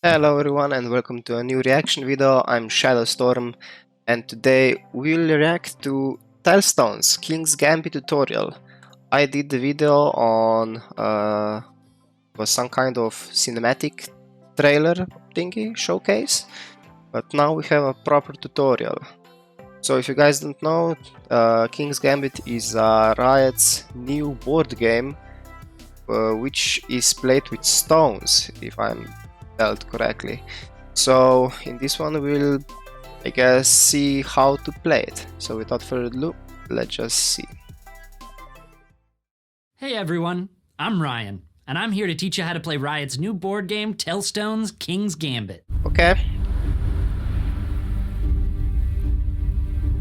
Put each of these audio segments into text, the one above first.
Hello everyone and welcome to a new reaction video. I'm Shadowstorm and today we'll react to Tellstones King's Gambit tutorial. I did the video on was some kind of cinematic trailer thingy showcase, but now we have a proper tutorial. So if you guys don't know, King's Gambit is Riot's new board game which is played with stones, if I'm correctly. So in this one we'll, I guess, see how to play it. So without further ado, let's just see. Hey everyone, I'm Ryan, and I'm here to teach you how to play Riot's new board game, Tellstones King's Gambit. Okay.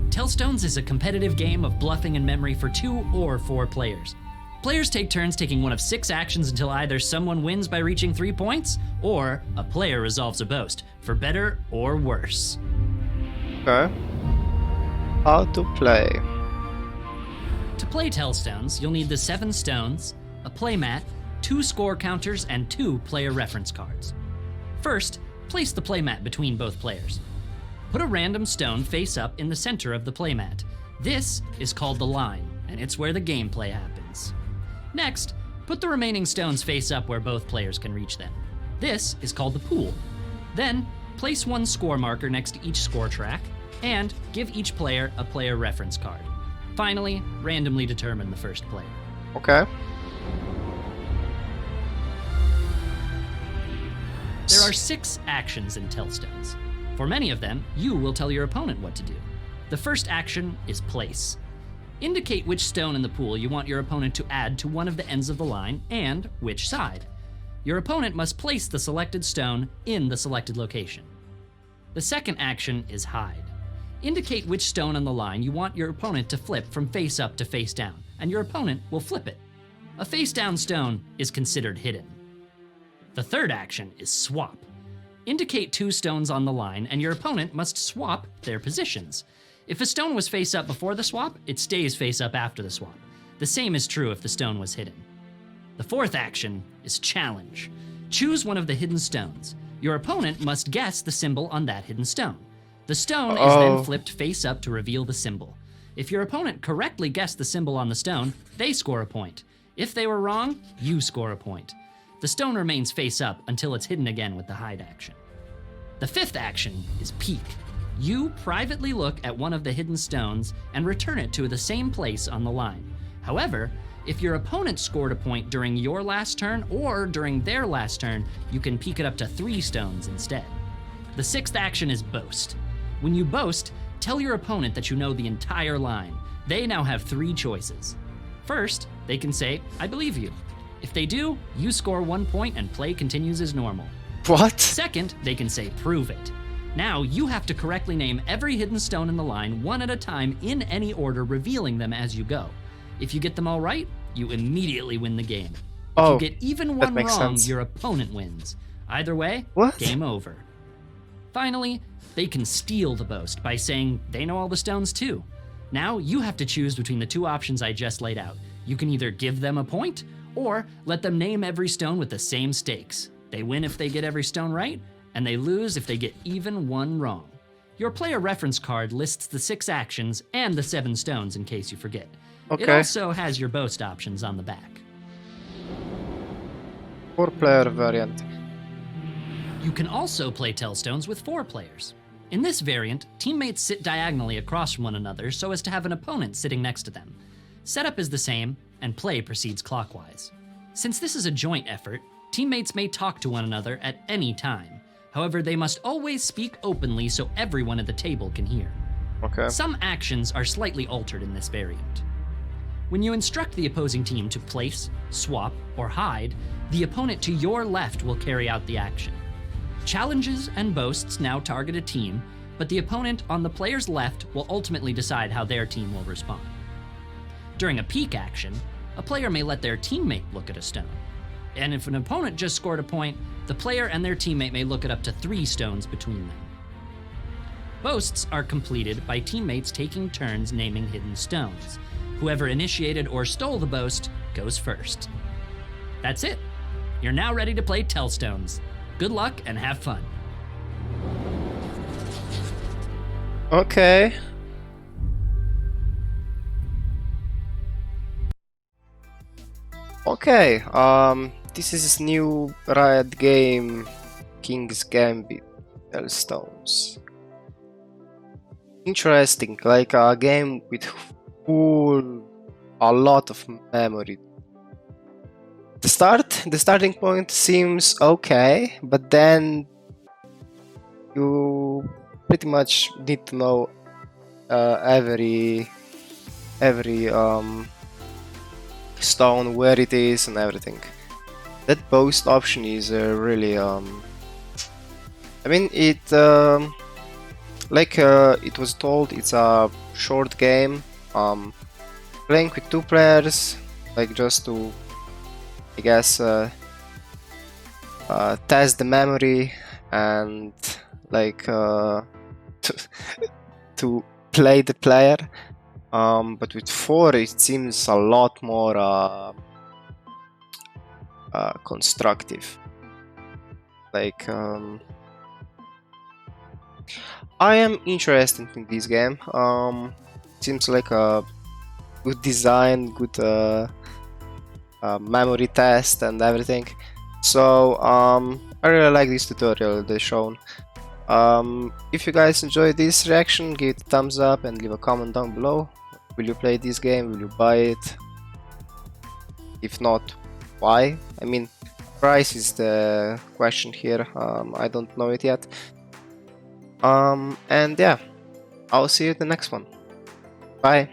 Tellstones is a competitive game of bluffing and memory for 2 or 4 players. Players take turns taking one of 6 actions until either someone wins by reaching 3 points, or a player resolves a boast, for better or worse. Okay. How to play? To play Tellstones, you'll need the 7 stones, a playmat, 2 score counters, and 2 player reference cards. First, place the playmat between both players. Put a random stone face up in the center of the playmat. This is called the line, and it's where the gameplay happens. Next, put the remaining stones face up where both players can reach them. This is called the pool. Then, place 1 score marker next to each score track, and give each player a player reference card. Finally, randomly determine the first player. Okay. There are 6 actions in Tellstones. For many of them, you will tell your opponent what to do. The first action is place. Indicate which stone in the pool you want your opponent to add to one of the ends of the line and which side. Your opponent must place the selected stone in the selected location. The second action is hide. Indicate which stone on the line you want your opponent to flip from face up to face down, and your opponent will flip it. A face down stone is considered hidden. The third action is swap. Indicate 2 stones on the line, and your opponent must swap their positions. If a stone was face up before the swap, it stays face up after the swap. The same is true if the stone was hidden. The fourth action is challenge. Choose one of the hidden stones. Your opponent must guess the symbol on that hidden stone. The stone is then flipped face up to reveal the symbol. If your opponent correctly guessed the symbol on the stone, they score a point. If they were wrong, you score a point. The stone remains face up until it's hidden again with the hide action. The fifth action is peek. You privately look at one of the hidden stones and return it to the same place on the line. However, if your opponent scored a point during your last turn or during their last turn, you can peek it up to 3 stones instead. The sixth action is boast. When you boast, tell your opponent that you know the entire line. They now have 3 choices. First, they can say, "I believe you." If they do, you score 1 point and play continues as normal. What? Second, they can say, "Prove it." Now, you have to correctly name every hidden stone in the line one at a time in any order, revealing them as you go. If you get them all right, you immediately win the game. If you get even one wrong, your opponent wins. Either way, game over. Finally, they can steal the boast by saying they know all the stones too. Now, you have to choose between the 2 options I just laid out. You can either give them a point, or let them name every stone with the same stakes. They win if they get every stone right, and they lose if they get even 1 wrong. Your player reference card lists the 6 actions and the 7 stones in case you forget. Okay. It also has your boast options on the back. 4-player variant. You can also play Tellstones with 4 players. In this variant, teammates sit diagonally across from one another so as to have an opponent sitting next to them. Setup is the same, and play proceeds clockwise. Since this is a joint effort, teammates may talk to one another at any time. However, they must always speak openly so everyone at the table can hear. Okay. Some actions are slightly altered in this variant. When you instruct the opposing team to place, swap, or hide, the opponent to your left will carry out the action. Challenges and boasts now target a team, but the opponent on the player's left will ultimately decide how their team will respond. During a peek action, a player may let their teammate look at a stone. And if an opponent just scored a point, the player and their teammate may look at up to 3 stones between them. Boasts are completed by teammates taking turns naming hidden stones. Whoever initiated or stole the boast goes first. That's it. You're now ready to play Tellstones. Good luck and have fun. Okay. Okay, this is new Riot game, King's Gambit, Tellstones. Interesting, like a game with a lot of memory. The starting point seems okay, but then you pretty much need to know every stone, where it is and everything. That boast option is really I mean it like it was told, it's a short game, playing with 2 players, like just to, I guess, test the memory and like to play the player. But with 4 it seems a lot more constructive. Like I am interested in this game. Seems like a good design, good memory test and everything. So I really like this tutorial they've shown. If you guys enjoyed this reaction, give it a thumbs up and leave a comment down below. Will you play this game? Will you buy it? If not, why? I mean, price is the question here. I don't know it yet. And yeah, I'll see you in the next one. Bye.